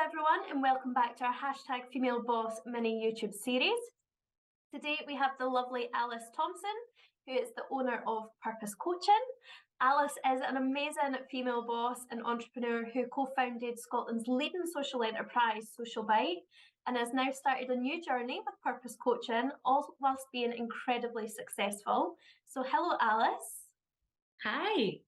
everyone, and welcome back to our hashtag Female Boss mini YouTube series. Today we have the lovely Alice Thomson, who is the owner of Purpose Coaching. Alice is an amazing female boss and entrepreneur who co-founded Scotland's leading social enterprise, Social Bite, and has now started a new journey with Purpose Coaching, all whilst being incredibly successful. So hello, Alice. Hi.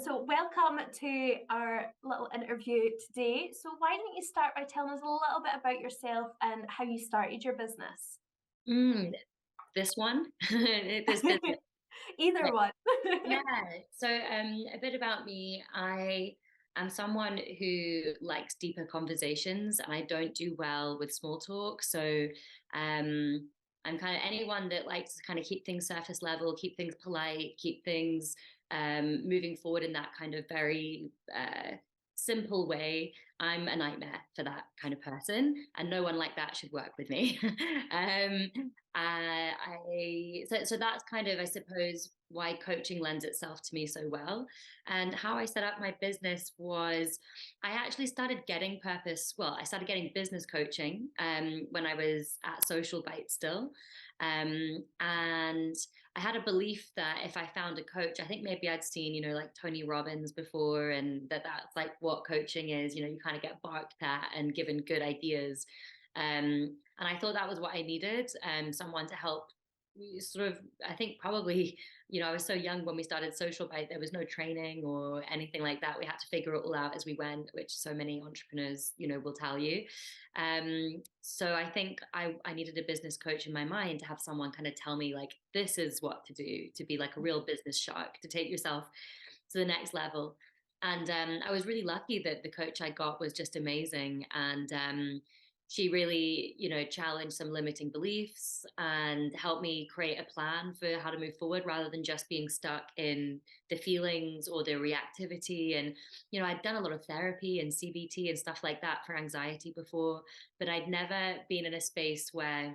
So welcome to our little interview today. So why don't you start by telling us a little bit about yourself and how you started your business? This one, this business. Either one. Yeah. So, a bit about me. I am someone who likes deeper conversations, and I don't do well with small talk. So, I'm kind of anyone that likes to kind of keep things surface level, keep things polite, keep things moving forward in that kind of very simple way. I'm a nightmare for that kind of person, and no one like that should work with me. um, so that's kind of, I suppose, why coaching lends itself to me so well. And how I set up my business was I actually started getting purpose. Well, I started getting business coaching when I was at Social Bite still. And I had a belief that if I found a coach, I think maybe I'd seen, like Tony Robbins before, and that's like what coaching is. You kind of get barked at and given good ideas. And I thought that was what I needed, someone to help me sort of, I think probably, I was so young when we started Social Bite, there was no training or anything like that. We had to figure it all out as we went, which so many entrepreneurs, will tell you. So I think I needed a business coach in my mind to have someone kind of tell me like, this is what to do, to be like a real business shark, to take yourself to the next level. And I was really lucky that the coach I got was just amazing. And she really, challenged some limiting beliefs and helped me create a plan for how to move forward rather than just being stuck in the feelings or the reactivity. And, I'd done a lot of therapy and CBT and stuff like that for anxiety before, but I'd never been in a space where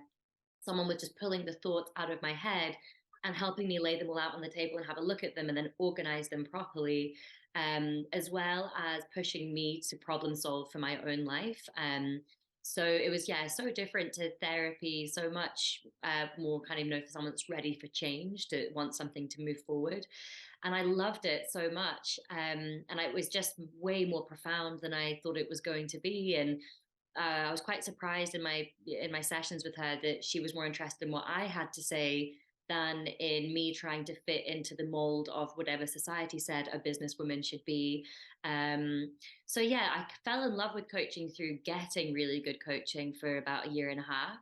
someone was just pulling the thoughts out of my head and helping me lay them all out on the table and have a look at them and then organize them properly, as well as pushing me to problem solve for my own life. So it was, yeah, so different to therapy, so much more kind of, for someone that's ready for change, to want something to move forward. And I loved it so much. And it was just way more profound than I thought it was going to be. And I was quite surprised in my sessions with her that she was more interested in what I had to say than in me trying to fit into the mold of whatever society said a businesswoman should be. So yeah, I fell in love with coaching through getting really good coaching for about a year and a half,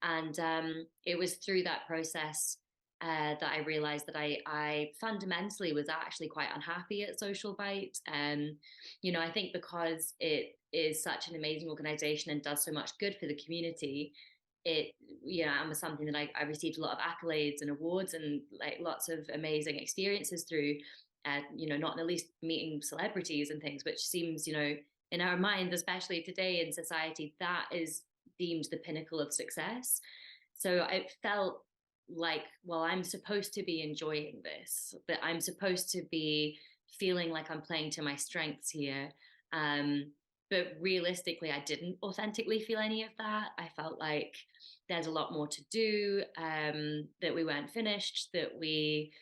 and it was through that process that I realized that I fundamentally was actually quite unhappy at Social Bite. I think because it is such an amazing organization and does so much good for the community, it and was something that I received a lot of accolades and awards and like lots of amazing experiences through, not at least meeting celebrities and things, which seems, in our mind, especially today in society, that is deemed the pinnacle of success. So it felt like, well, I'm supposed to be enjoying this, that I'm supposed to be feeling like I'm playing to my strengths here. But realistically, I didn't authentically feel any of that. I felt like there's a lot more to do, that we weren't finished, that we,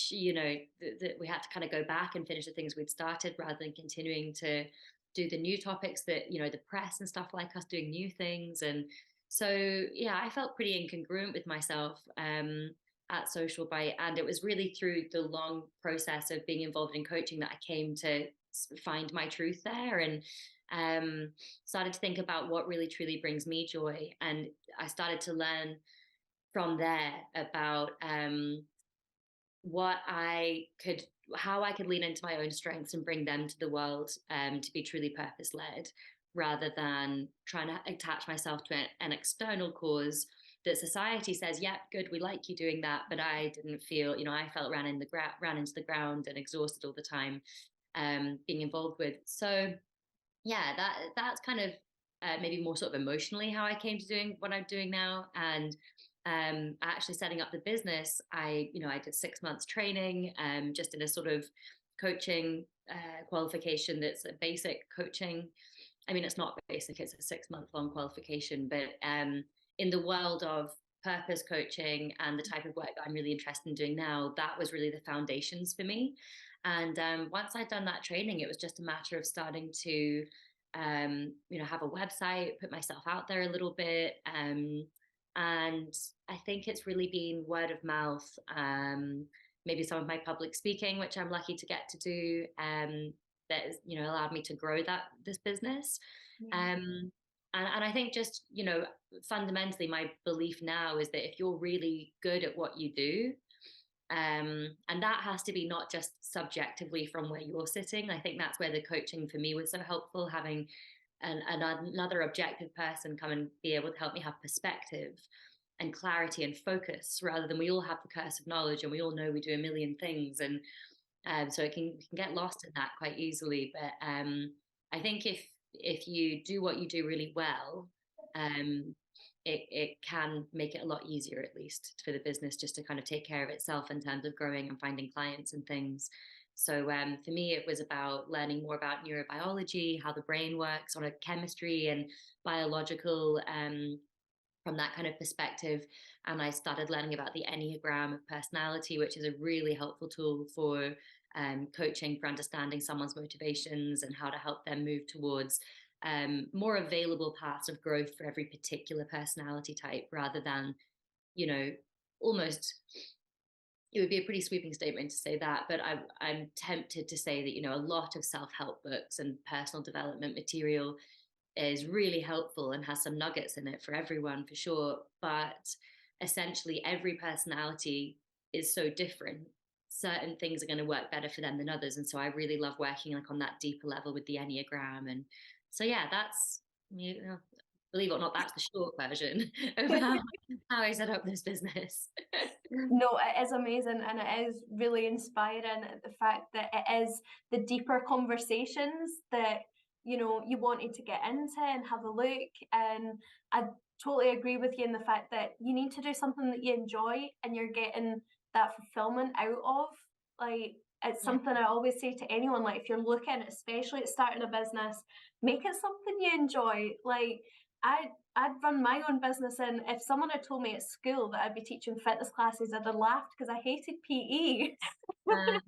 that we had to kind of go back and finish the things we'd started rather than continuing to do the new topics that, the press and stuff like us doing new things. And so, yeah, I felt pretty incongruent with myself at Social Bite. And it was really through the long process of being involved in coaching that I came to find my truth there, and started to think about what really truly brings me joy. And I started to learn from there about how I could lean into my own strengths and bring them to the world, to be truly purpose led, rather than trying to attach myself to an external cause that society says, yep, good, we like you doing that. But I didn't feel, I felt ran into the ground and exhausted all the time, being involved with. So yeah, that's kind of maybe more sort of emotionally how I came to doing what I'm doing now. And actually setting up the business, I did 6 months training, just in a sort of coaching qualification that's a basic coaching. I mean, it's not basic, it's a 6 month long qualification, but in the world of purpose coaching and the type of work that I'm really interested in doing now, that was really the foundations for me. And once I'd done that training, it was just a matter of starting to, have a website, put myself out there a little bit. And I think it's really been word of mouth, maybe some of my public speaking, which I'm lucky to get to do. That has, allowed me to grow this business. Yeah. Um, and I think just, fundamentally my belief now is that if you're really good at what you do, and that has to be not just subjectively from where you're sitting. I think that's where the coaching for me was so helpful, having another objective person come and be able to help me have perspective and clarity and focus, rather than we all have the curse of knowledge and we all know we do a million things. And so it can get lost in that quite easily. But I think if you do what you do really well, um, it can make it a lot easier, at least for the business, just to kind of take care of itself in terms of growing and finding clients and things. So for me, it was about learning more about neurobiology, how the brain works on a chemistry and biological, from that kind of perspective. And I started learning about the Enneagram of personality, which is a really helpful tool for coaching, for understanding someone's motivations and how to help them move towards more available paths of growth for every particular personality type, rather than, you know, almost, it would be a pretty sweeping statement to say that, but I'm tempted to say that, a lot of self-help books and personal development material is really helpful and has some nuggets in it for everyone, for sure. But essentially, every personality is so different. Certain things are going to work better for them than others. And so I really love working like on that deeper level with the Enneagram. And so, yeah, that's, believe it or not, that's the short version of how I set up this business. No, it is amazing and it is really inspiring, the fact that it is the deeper conversations that you wanted to get into and have a look. And I totally agree with you in the fact that you need to do something that you enjoy and you're getting that fulfillment out of. Like, it's Yeah. something I always say to anyone, like, if you're looking, especially at starting a business, make it something you enjoy. Like, I'd run my own business, and if someone had told me at school that I'd be teaching fitness classes, I'd have laughed because I hated PE. Um,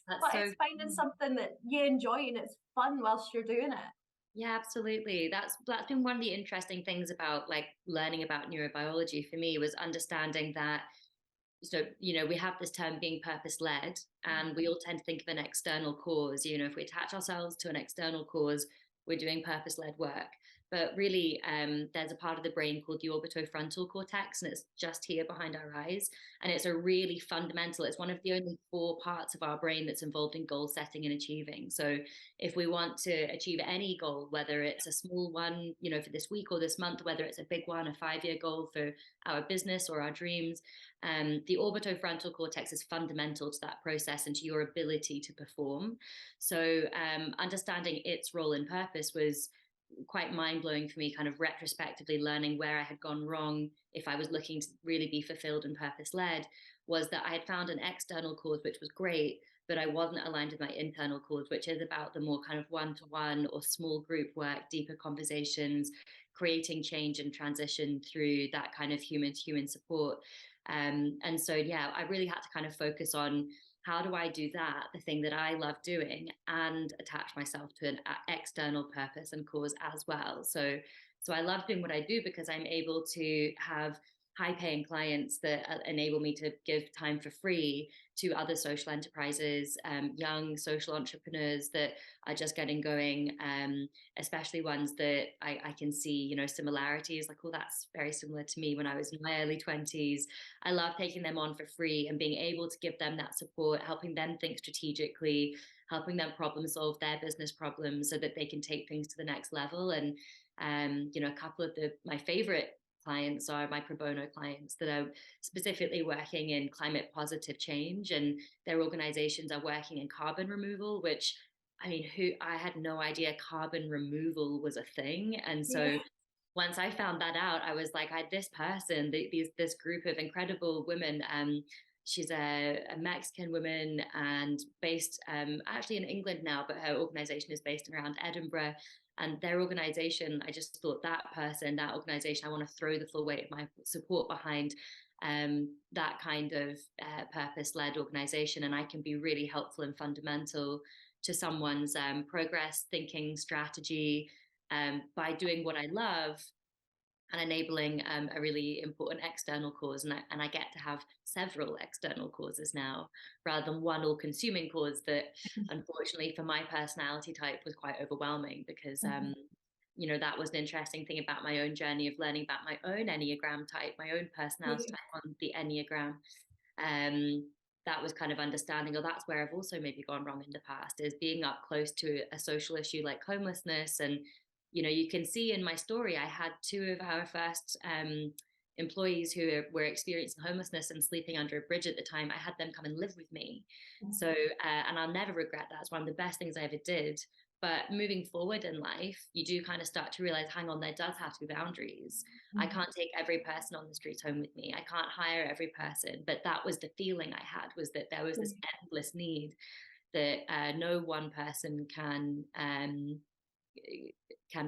that's But so it's finding something that you enjoy and it's fun whilst you're doing it. Yeah, absolutely. That's been one of the interesting things about like learning about neurobiology for me, was understanding that, so we have this term being purpose led, and we all tend to think of an external cause. If we attach ourselves to an external cause, we're doing purpose led work. But really, there's a part of the brain called the orbitofrontal cortex, and it's just here behind our eyes. And it's a really fundamental, it's one of the only four parts of our brain that's involved in goal setting and achieving. So if we want to achieve any goal, whether it's a small one, for this week or this month, whether it's a big one, a 5-year goal for our business or our dreams, the orbitofrontal cortex is fundamental to that process and to your ability to perform. So understanding its role and purpose was quite mind blowing for me, kind of retrospectively learning where I had gone wrong if I was looking to really be fulfilled and purpose led. Was that I had found an external cause, which was great, but I wasn't aligned with my internal cause, which is about the more kind of one to one or small group work, deeper conversations, creating change and transition through that kind of human to human support. And so, yeah, I really had to kind of focus on, how do I do that, the thing that I love doing, and attach myself to an external purpose and cause as well. So I love doing what I do because I'm able to have high paying clients that enable me to give time for free to other social enterprises, young social entrepreneurs that are just getting going, especially ones that I can see, similarities, like, oh, that's very similar to me when I was in my early 20s. I love taking them on for free and being able to give them that support, helping them think strategically, helping them problem solve their business problems so that they can take things to the next level. And a couple of my favorite clients are my pro bono clients that are specifically working in climate positive change, and their organizations are working in carbon removal, which, I mean, who I had no idea carbon removal was a thing. And so Yeah. once I found that out, I was like, I had this person, this group of incredible women, She's a Mexican woman and based actually in England now, but her organization is based around Edinburgh. And their organization, I just thought that person, that organization, I want to throw the full weight of my support behind that kind of purpose-led organization. And I can be really helpful and fundamental to someone's progress, thinking, strategy by doing what I love and enabling a really important external cause. And I get to have several external causes now rather than one all-consuming cause that, unfortunately, for my personality type was quite overwhelming because, that was an interesting thing about my own journey of learning about my own Enneagram type, my own personality Yeah. type on the Enneagram. Um, that was kind of understanding, oh, that's where I've also maybe gone wrong in the past, is being up close to a social issue like homelessness. And you can see in my story, I had two of our first employees who were experiencing homelessness and sleeping under a bridge at the time. I had them come and live with me. So, and I'll never regret that. It's one of the best things I ever did. But moving forward in life, you do kind of start to realize, hang on, there does have to be boundaries. I can't take every person on the street home with me. I can't hire every person. But that was the feeling I had, was that there was this endless need that no one person can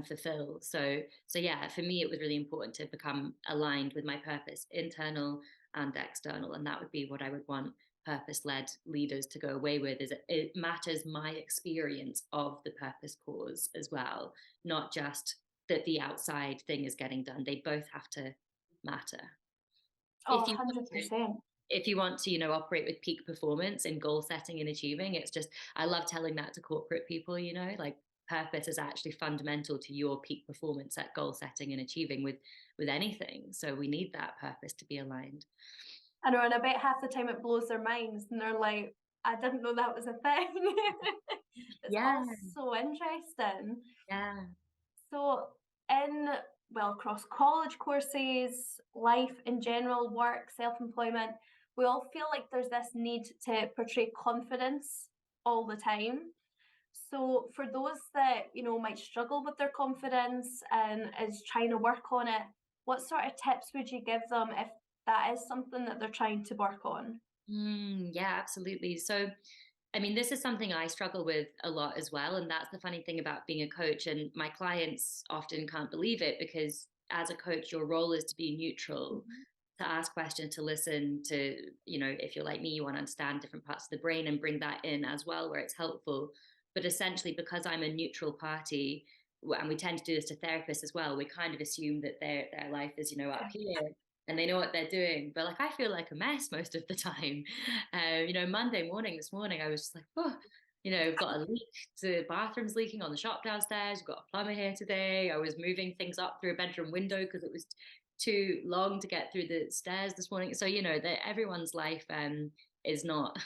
fulfill. So yeah, for me, it was really important to become aligned with my purpose, internal and external. And that would be what I would want purpose-led leaders to go away with, is it matters my experience of the purpose cause as well, not just that the outside thing is getting done. They both have to matter. Oh, If you want to, 100%. if you want to, operate with peak performance in goal setting and achieving, it's just, I love telling that to corporate people, like purpose is actually fundamental to your peak performance at goal setting and achieving with anything. So we need that purpose to be aligned. I know, and I bet half the time it blows their minds and they're like, I didn't know that was a thing. It's Yeah, all so interesting. yeah. So, across college courses, life in general, work, self employment, we all feel like there's this need to portray confidence all the time. So, for those that, might struggle with their confidence and is trying to work on it, what sort of tips would you give them if that is something that they're trying to work on? Yeah, absolutely. So, I mean, this is something I struggle with a lot as well. And that's the funny thing about being a coach. And my clients often can't believe it, because as a coach, your role is to be neutral, Mhm. to ask questions, to listen, to, if you're like me, you want to understand different parts of the brain and bring that in as well where it's helpful. But essentially, because I'm a neutral party, and we tend to do this to therapists as well, we kind of assume that their life is, up here and they know what they're doing. But like, I feel like a mess most of the time. Monday morning, this morning, I was just like, oh, we've got a leak, the bathroom's leaking on the shop downstairs. We've got a plumber here today. I was moving things up through a bedroom window because it was too long to get through the stairs this morning. So, that everyone's life is not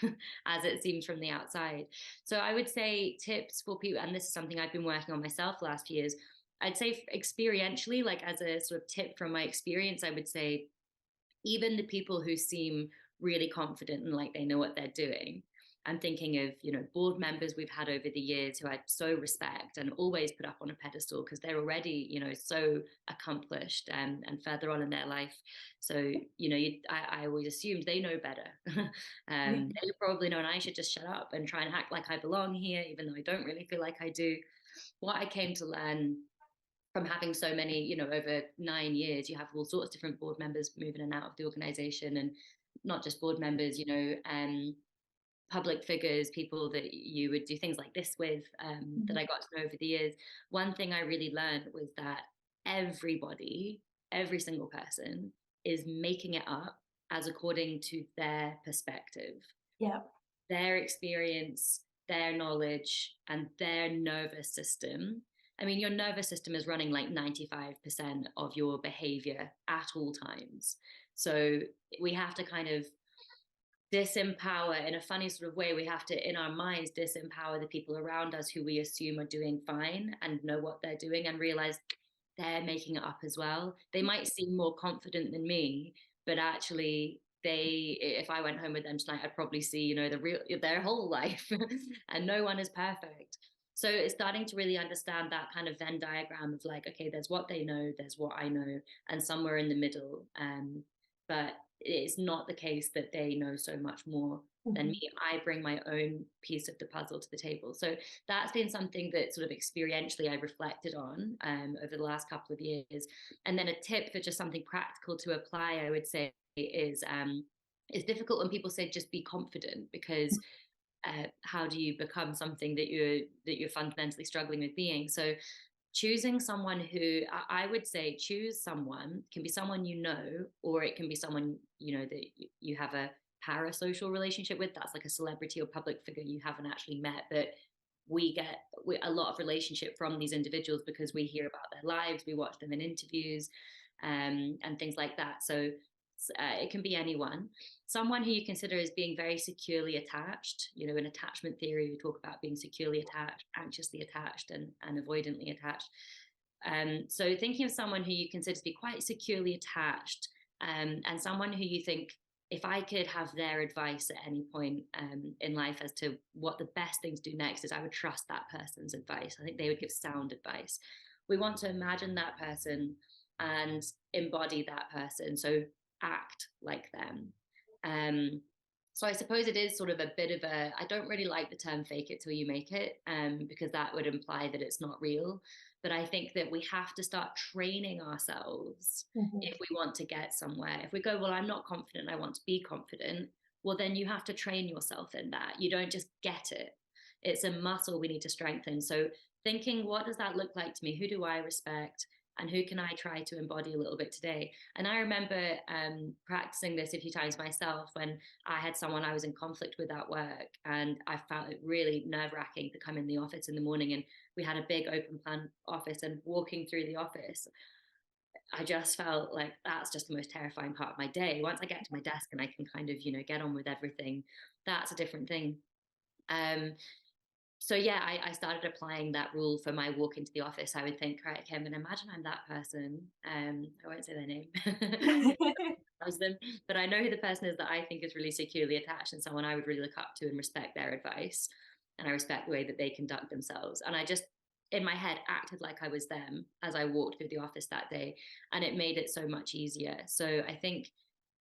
as it seems from the outside. So I would say tips for people, and this is something I've been working on myself the last few years. I'd say experientially, like as a sort of tip from my experience, I would say even the people who seem really confident and like they know what they're doing. I'm thinking of, board members we've had over the years who I so respect and always put up on a pedestal because they're already, so accomplished and further on in their life. So, I always assumed they know better. They probably know, and I should just shut up and try and act like I belong here, even though I don't really feel like I do. What I came to learn from having so many, over 9 years, you have all sorts of different board members moving in and out of the organization, and not just board members, public figures, people that you would do things like this with, that I got to know over the years. One thing I really learned was that everybody, every single person, is making it up as according to their perspective, Yeah. their experience, their knowledge, and their nervous system. I mean, your nervous system is running like 95% of your behavior at all times. So we have to kind of disempower, in a funny sort of way, we have to, in our minds, disempower the people around us who we assume are doing fine and know what they're doing, and realize they're making it up as well. They might seem more confident than me, but actually if I went home with them tonight, I'd probably see, their whole life and no one is perfect. So it's starting to really understand that kind of Venn diagram of like, okay, there's what they know, there's what I know, and somewhere in the middle. But it's not the case that they know so much more than me. I bring my own piece of the puzzle to the table. So that's been something that sort of experientially I reflected on over the last couple of years. And then a tip for just something practical to apply, I would say, is it's difficult when people say just be confident, because how do you become something that you're fundamentally struggling with being? So choosing someone who, I would say, choose someone, can be someone you know, or it can be someone that you have a parasocial relationship with. That's like a celebrity or public figure you haven't actually met, but we get a lot of relationship from these individuals because we hear about their lives, we watch them in interviews, and things like that. So it can be anyone. Someone who you consider as being very securely attached. In attachment theory, we talk about being securely attached, anxiously attached, and avoidantly attached. So thinking of someone who you consider to be quite securely attached, and someone who you think, if I could have their advice at any point in life as to what the best thing to do next is, I would trust that person's advice. I think they would give sound advice. We want to imagine that person and embody that person. So act like them. So I suppose it is sort of a bit of I don't really like the term fake it till you make it, because that would imply that it's not real. But I think that we have to start training ourselves if we want to get somewhere. If we go, well, I'm not confident, I want to be confident, well, then you have to train yourself in that. You don't just get it. It's a muscle we need to strengthen. So thinking, what does that look like to me? Who do I respect? And who can I try to embody a little bit today? And I remember practicing this a few times myself when I had someone I was in conflict with at work, and I found it really nerve-wracking to come in the office in the morning, and we had a big open plan office, and walking through the office, I just felt like that's just the most terrifying part of my day. Once I get to my desk and I can kind of, get on with everything, that's a different thing. So yeah, I started applying that rule for my walk into the office. I would think, right, okay, I'm going to imagine I'm that person. I won't say their name, them, but I know who the person is that I think is really securely attached, and someone I would really look up to and respect their advice, and I respect the way that they conduct themselves. And I just, in my head, acted like I was them as I walked through the office that day, and it made it so much easier. So I think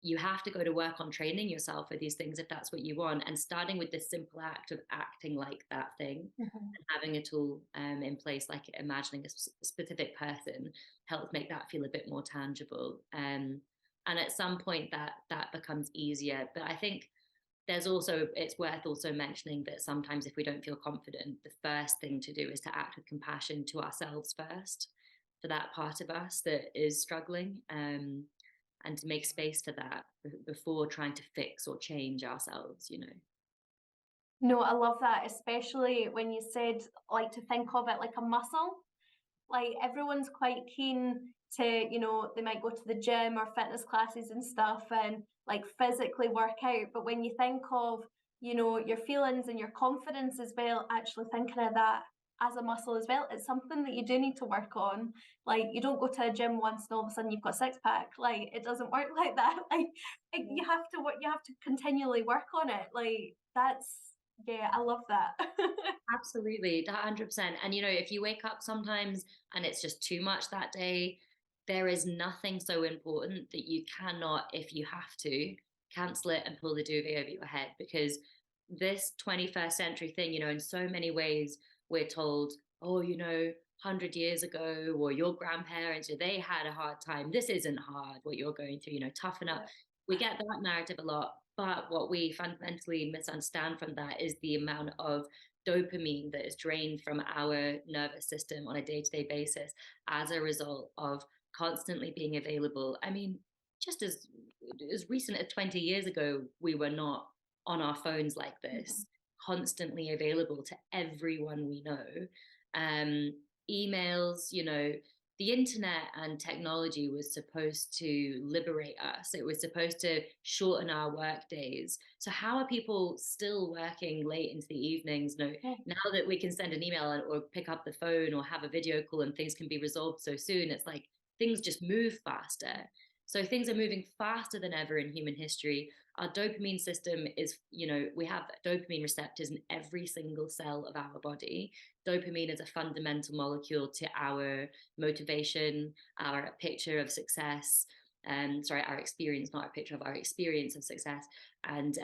you have to go to work on training yourself for these things if that's what you want, and starting with this simple act of acting like that thing, and having a tool in place like imagining a specific person helps make that feel a bit more tangible, and at some point that becomes easier. But I think it's worth also mentioning that sometimes if we don't feel confident, the first thing to do is to act with compassion to ourselves first, for that part of us that is struggling, and to make space for that before trying to fix or change ourselves. No, I love that, especially when you said like to think of it like a muscle. Like everyone's quite keen to, they might go to the gym or fitness classes and stuff and like physically work out. But when you think of, your feelings and your confidence as well, actually thinking of that as a muscle as well, it's something that you do need to work on. Like you don't go to a gym once and all of a sudden you've got a six pack. Like it doesn't work like that. Like you have to work, you have to continually work on it. Like that's, yeah, I love that. Absolutely, 100%. And if you wake up sometimes and it's just too much that day, there is nothing so important that you cannot, if you have to, cancel it and pull the duvet over your head. Because this 21st century thing, in so many ways, we're told, oh, 100 years ago, or your grandparents, they had a hard time. This isn't hard, what you're going through, toughen up. We get that narrative a lot. But what we fundamentally misunderstand from that is the amount of dopamine that is drained from our nervous system on a day-to-day basis as a result of constantly being available. I mean, just as recent as 20 years ago, we were not on our phones like this, constantly available to everyone we know. Emails, the internet and technology was supposed to liberate us. It was supposed to shorten our work days. So how are people still working late into the evenings? No, now that we can send an email or pick up the phone or have a video call and things can be resolved so soon, it's like things just move faster. So things are moving faster than ever in human history. Our dopamine system is, we have dopamine receptors in every single cell of our body. Dopamine is a fundamental molecule to our motivation, our picture of success, our experience, not our picture of our experience of success. And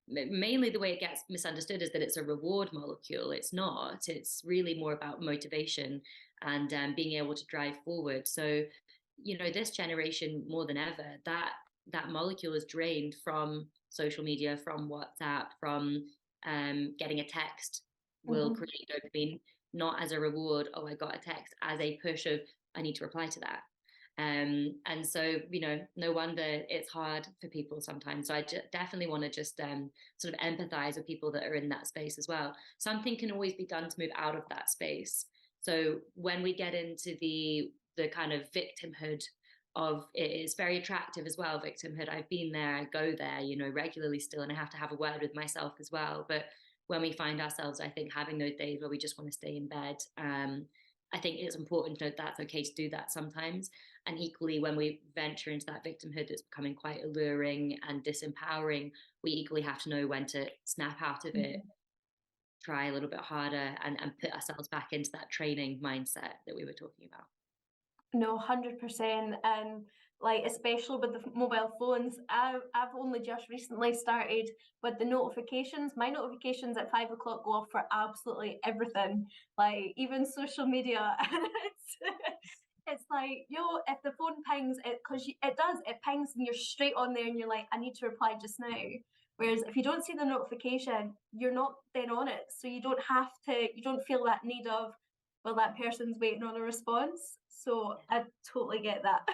mainly the way it gets misunderstood is that it's a reward molecule. It's not. It's really more about motivation and being able to drive forward. So, this generation more than ever, that molecule is drained from social media, from WhatsApp, from getting a text will Mhm. create dopamine, not as a reward. Oh, I got a text, as a push of I need to reply to that. And so, no wonder it's hard for people sometimes. So I definitely want to just sort of empathize with people that are in that space as well. Something can always be done to move out of that space. So when we get into the kind of victimhood of it, is very attractive as well, victimhood. I've been there, I go there, regularly still, and I have to have a word with myself as well. But when we find ourselves, I think, having those days where we just want to stay in bed, I think it's important to know that's okay to do that sometimes. And equally, when we venture into that victimhood that's becoming quite alluring and disempowering, we equally have to know when to snap out of it, Mhm. try a little bit harder, and put ourselves back into that training mindset that we were talking about. No, 100%. And like, especially with the mobile phones, I've only just recently started with the notifications. My notifications at 5 o'clock go off for absolutely everything, like even social media. And it's like, if the phone pings, it pings and you're straight on there and you're like, I need to reply just now. Whereas if you don't see the notification, you're not then on it. So you don't feel that need of, well, that person's waiting on a response. So I totally get that.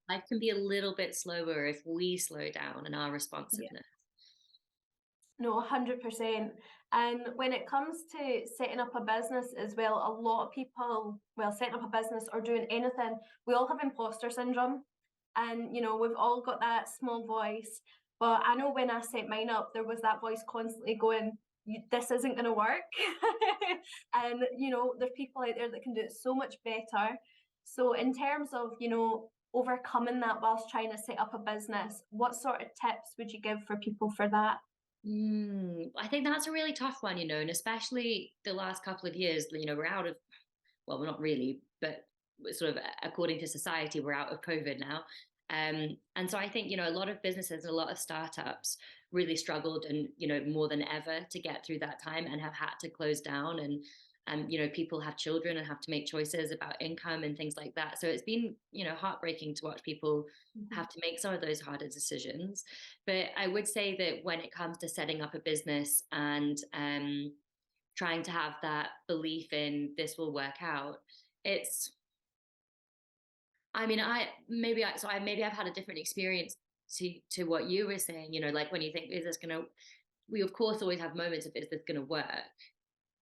Life can be a little bit slower if we slow down in our Yeah. responsiveness. No, 100%. And when it comes to setting up a business as well, a lot of people, well, setting up a business or doing anything, we all have imposter syndrome. And, we've all got that small voice. But I know when I set mine up, there was that voice constantly going, this isn't going to work. And, there's people out there that can do it so much better. So, in terms of, overcoming that whilst trying to set up a business, what sort of tips would you give for people for that? I think that's a really tough one, and especially the last couple of years, we're out of, well, we're not really, but sort of according to society, we're out of COVID now. And so I think, a lot of businesses and a lot of startups really struggled and, more than ever to get through that time and have had to close down. And people have children and have to make choices about income and things like that. So it's been, heartbreaking to watch people Mhm. have to make some of those harder decisions. But I would say that when it comes to setting up a business and trying to have that belief in this will work out, it's, I mean, maybe I've had a different experience to what you were saying, like when you think, is this gonna, we of course always have moments of, is this gonna work?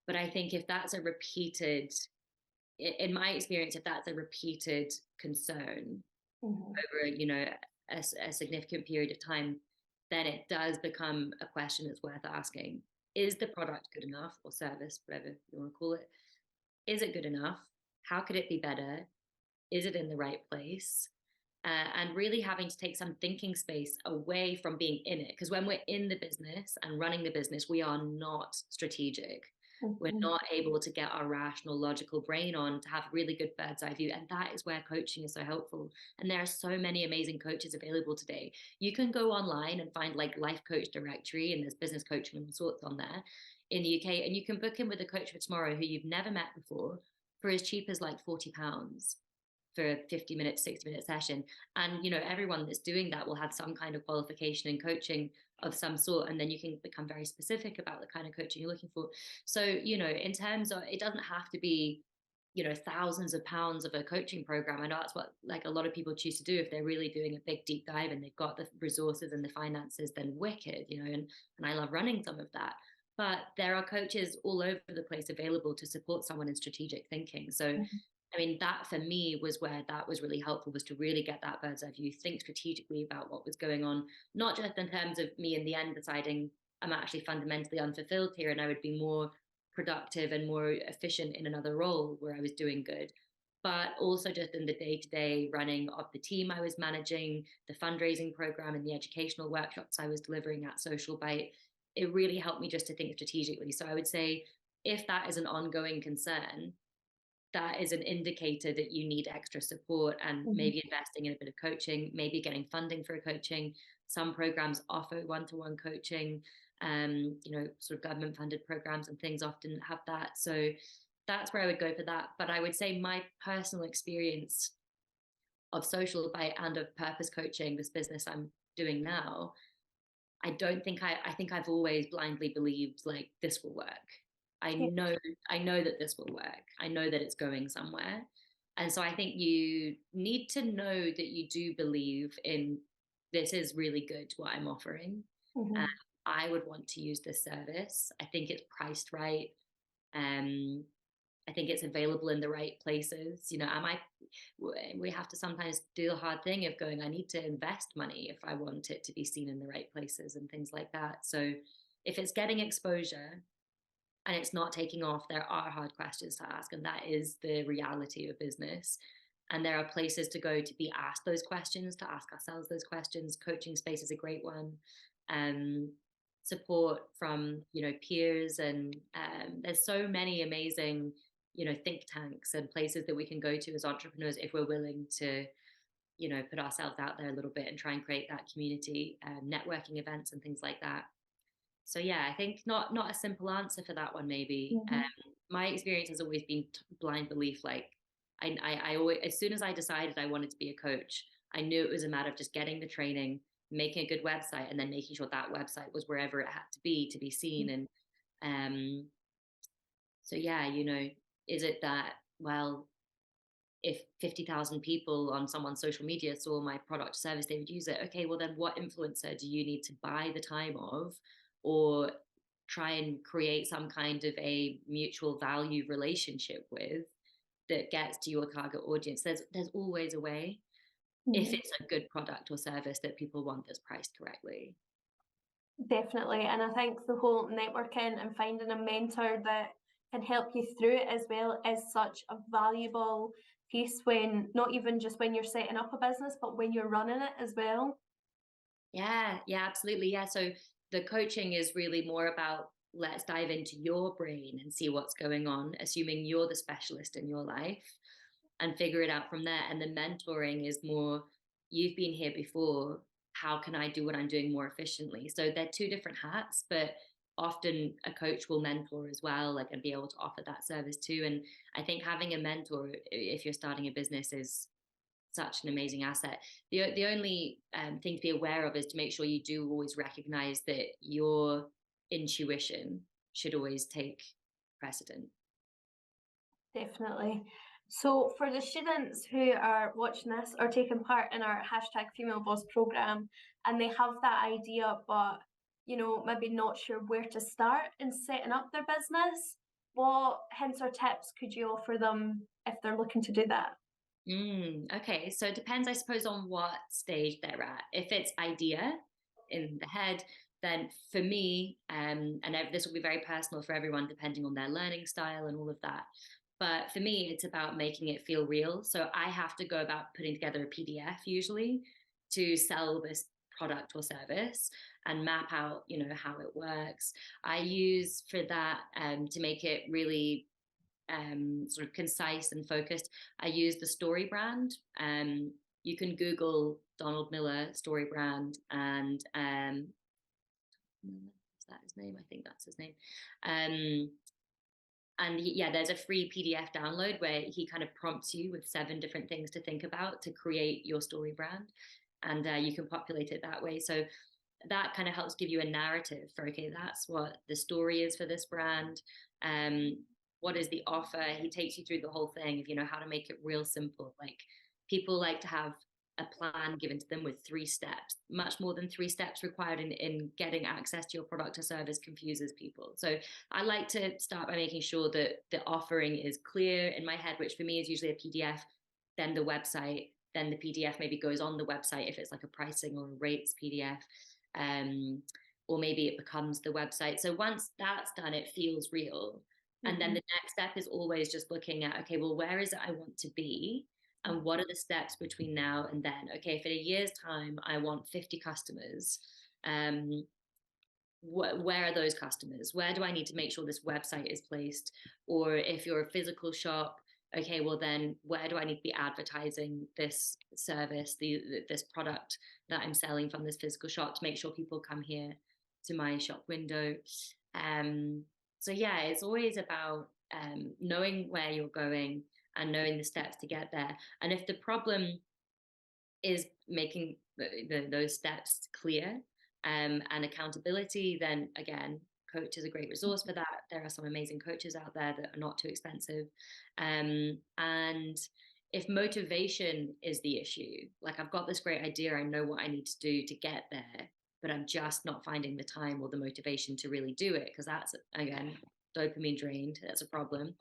But I think if that's a repeated, in my experience, if that's a repeated concern Mhm. over, a significant period of time, then it does become a question that's worth asking. Is the product good enough, or service, whatever you want to call it? Is it good enough? How could it be better? Is it in the right place? And really having to take some thinking space away from being in it. Because when we're in the business and running the business, we are not strategic. We're Mhm. not able to get our rational, logical brain on to have really good bird's eye view. And that is where coaching is so helpful. And there are so many amazing coaches available today. You can go online and find like Life Coach Directory, and there's business coaching and all sorts on there in the UK. And you can book in with a coach for tomorrow who you've never met before for as cheap as like £40 for a 50-minute, 60-minute session. And everyone that's doing that will have some kind of qualification in coaching of some sort, and then you can become very specific about the kind of coaching you're looking for. So in terms of, it doesn't have to be thousands of pounds of a coaching program. I know that's what like a lot of people choose to do if they're really doing a big deep dive and they've got the resources and the finances, then wicked, and I love running some of that. But there are coaches all over the place available to support someone in strategic thinking. So Mhm. I mean, that for me was where that was really helpful, was to really get that bird's eye view, think strategically about what was going on, not just in terms of me in the end deciding I'm actually fundamentally unfulfilled here and I would be more productive and more efficient in another role where I was doing good, but also just in the day-to-day running of the team I was managing, the fundraising program and the educational workshops I was delivering at Social Bite. It really helped me just to think strategically. So I would say if that is an ongoing concern, that is an indicator that you need extra support, and Mhm. maybe investing in a bit of coaching, maybe getting funding for a coaching. Some programs offer one-to-one coaching, sort of government funded programs and things often have that. So that's where I would go for that. But I would say my personal experience of social bite and of purpose coaching, this business I'm doing now, I don't think I think I've always blindly believed like this will work. I Yeah. know I know that this will work. I know that it's going somewhere. And so I think you need to know that you do believe in this is really good what I'm offering. And Mhm. I would want to use this service. I think it's priced right. Um, I think it's available in the right places. We have to sometimes do the hard thing of going, I need to invest money if I want it to be seen in the right places and things like that. So if it's getting exposure and it's not taking off, there are hard questions to ask. And that is the reality of business. And there are places to go to be asked those questions, to ask ourselves those questions. Coaching space is a great one. Um, Support from peers, and there's so many amazing think tanks and places that we can go to as entrepreneurs if we're willing to put ourselves out there a little bit and try and create that community, networking events and things like that. So yeah, I think not a simple answer for that one maybe. Mhm. My experience has always been blind belief. Like I always, as soon as I decided I wanted to be a coach, I knew it was a matter of just getting the training, making a good website, and then making sure that website was wherever it had to be seen. And um so yeah, is it that, well, if 50,000 people on someone's social media saw my product service, they would use it. Okay, well, then what influencer do you need to buy the time of, or try and create some kind of a mutual value relationship with that gets to your target audience? There's always a way if Mhm. it's a good product or service that people want that's priced correctly. Definitely. And I think the whole networking and finding a mentor that can help you through it as well is such a valuable piece, when not even just when you're setting up a business, but when you're running it as well. Yeah, yeah, absolutely. Yeah. So the coaching is really more about, let's dive into your brain and see what's going on, assuming you're the specialist in your life, and figure it out from there. And the mentoring is more, you've been here before. How can I do what I'm doing more efficiently? So they're two different hats, but often a coach will mentor as well, like, and be able to offer that service too. And I think having a mentor, if you're starting a business, is such an amazing asset. The only thing to be aware of is to make sure you do always recognize that your intuition should always take precedent. Definitely. So, for the students who are watching this or taking part in our hashtag Female Boss program, and they have that idea, but maybe not sure where to start in setting up their business, what hints or tips could you offer them if they're looking to do that? Okay, so it depends, I suppose, on what stage they're at. If it's idea in the head, then for me, this will be very personal for everyone, depending on their learning style and all of that. But for me, it's about making it feel real. So I have to go about putting together a PDF usually to sell this product or service and map out, how it works. I use for that, to make it really sort of concise and focused, I use the story brand. You can Google Donald Miller story brand, and is that his name? I think that's his name. Um, yeah, there's a free PDF download where he kind of prompts you with 7 different things to think about to create your story brand, and you can populate it that way. So that kind of helps give you a narrative for, okay, that's what the story is for this brand. um what is the offer? He takes you through the whole thing of, how to make it real simple. Like, people like to have a plan given to them with 3 steps. Much more than 3 steps required in getting access to your product or service confuses people. So I like to start by making sure that the offering is clear in my head, which for me is usually a PDF, then the website, then the PDF maybe goes on the website if it's like a pricing or a rates PDF, um, or maybe it becomes the website. So once that's done, it feels real. And then Mhm. the next step is always just looking at, okay, well, where is it I want to be? And what are the steps between now and then? Okay, if in a year's time I want 50 customers, um, where are those customers? Where do I need to make sure this website is placed? Or if you're a physical shop, okay, well then where do I need to be advertising this service, this product that I'm selling from this physical shop to make sure people come here to my shop window. Um, so yeah, it's always about knowing where you're going and knowing the steps to get there. And if the problem is making those steps clear, and accountability, then again, coach is a great resource for that. There are some amazing coaches out there that are not too expensive. And if motivation is the issue, like I've got this great idea, I know what I need to do to get there, but I'm just not finding the time or the motivation to really do it, because that's, again, dopamine drained, that's a problem.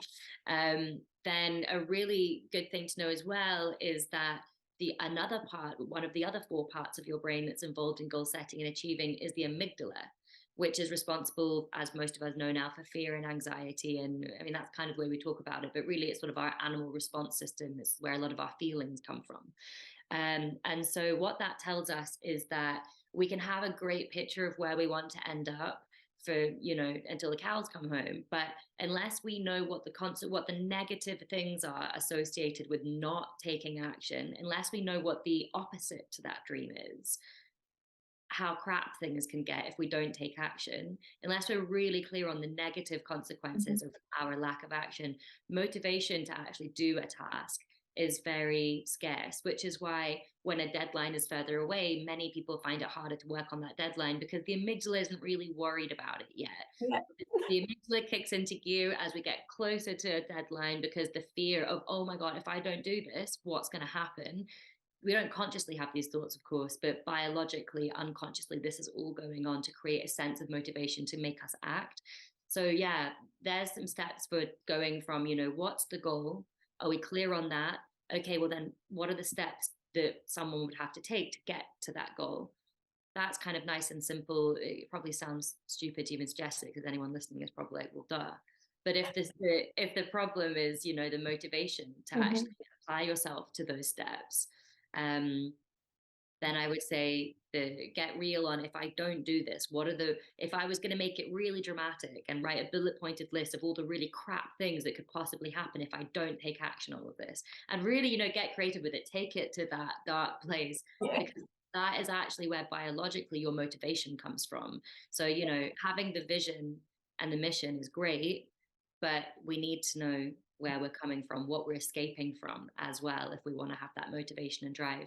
Then a really good thing to know as well is that the another part, one of the other four parts of your brain that's involved in goal setting and achieving, is the amygdala, which is responsible, as most of us know now, for fear and anxiety. And I mean, that's kind of the way we talk about it, but really it's sort of our animal response system. It's where a lot of our feelings come from. And so what that tells us is that we can have a great picture of where we want to end up for, until the cows come home, but unless we know what the negative things are associated with not taking action, unless we know what the opposite to that dream is, how crap things can get if we don't take action, unless we're really clear on the negative consequences of our lack of action, motivation to actually do a task is very scarce, which is why when a deadline is further away, many people find it harder to work on that deadline because the amygdala isn't really worried about it yet. Yeah. The amygdala kicks into gear as we get closer to a deadline, because the fear of, oh my God, if I don't do this, what's going to happen? We don't consciously have these thoughts, of course, but biologically, unconsciously, this is all going on to create a sense of motivation to make us act. So yeah, there's some steps for going from, what's the goal? Are we clear on that? Okay, well then what are the steps that someone would have to take to get to that goal? That's kind of nice and simple. It probably sounds stupid to even suggest it, because anyone listening is probably like, well, duh. But if the problem is, the motivation to actually apply yourself to those steps, um, then I would say get real on, if I don't do this, if I was going to make it really dramatic and write a bullet pointed list of all the really crap things that could possibly happen if I don't take action on all of this, and really, get creative with it, take it to that dark place, Yeah. because that is actually where biologically your motivation comes from. So, having the vision and the mission is great, but we need to know where we're coming from, what we're escaping from as well, if we want to have that motivation and drive.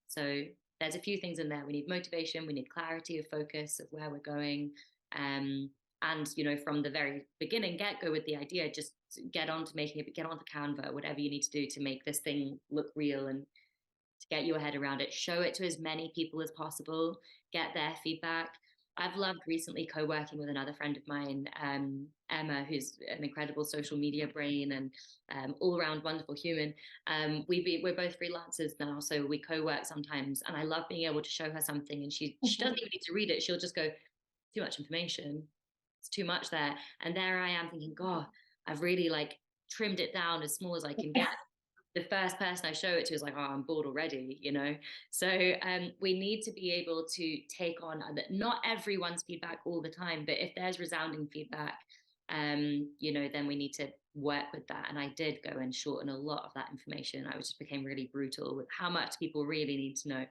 So there's a few things in there. We need motivation, we need clarity of focus of where we're going. And from the very beginning, go with the idea, just get on to making it, get on to Canva, whatever you need to do to make this thing look real and to get your head around it. Show it to as many people as possible, get their feedback. I've loved recently co-working with another friend of mine, Emma, who's an incredible social media brain and all-around wonderful human. We're both freelancers now, so we co-work sometimes, and I love being able to show her something, and she doesn't even need to read it. She'll just go, too much information. It's too much there. And there I am thinking, God, I've really like trimmed it down as small as I can get. The first person I show it to is like, oh, I'm bored already. So we need to be able to take on not everyone's feedback all the time, but if there's resounding feedback, then we need to work with that. And I did go and shorten a lot of that information. I just became really brutal with how much people really need to know.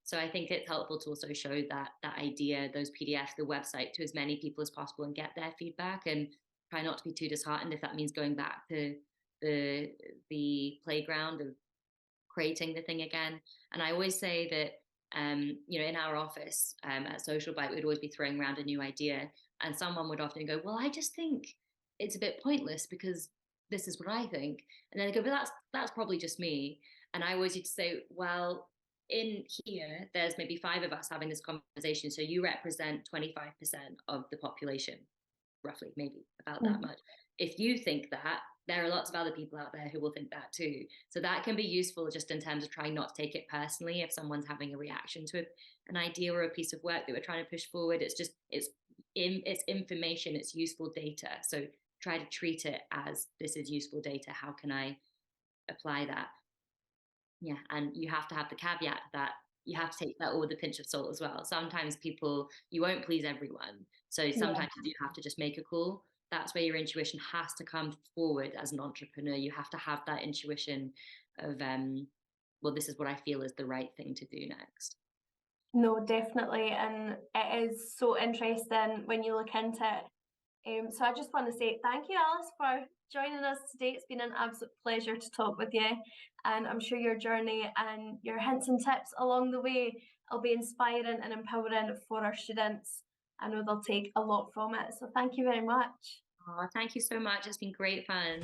So I think it's helpful to also show that idea, those PDFs, the website, to as many people as possible and get their feedback, and try not to be too disheartened if that means going back to the playground of creating the thing again. And I always say that in our office at Social Bite, we'd always be throwing around a new idea, and someone would often go, well, I just think it's a bit pointless because this is what I think. And then they go, but that's probably just me. And I always used to say, well, in here there's maybe 5 of us having this conversation, so you represent 25% of the population, roughly, maybe about that much. If you think that, there are lots of other people out there who will think that too. So that can be useful just in terms of trying not to take it personally if someone's having a reaction to an idea or a piece of work that we're trying to push forward. It's information, it's useful data. So try to treat it as, this is useful data, how can I apply that? Yeah, and you have to have the caveat that you have to take that all with a pinch of salt as well. Sometimes you won't please everyone. So sometimes you do have to just make a call. that's where your intuition has to come forward as an entrepreneur. You have to have that intuition of, well, this is what I feel is the right thing to do next. No, definitely. And it is so interesting when you look into it. So I just want to say thank you, Alice, for joining us today. It's been an absolute pleasure to talk with you. And I'm sure your journey and your hints and tips along the way will be inspiring and empowering for our students. I know they'll take a lot from it. So thank you very much. Oh, thank you so much. It's been great fun.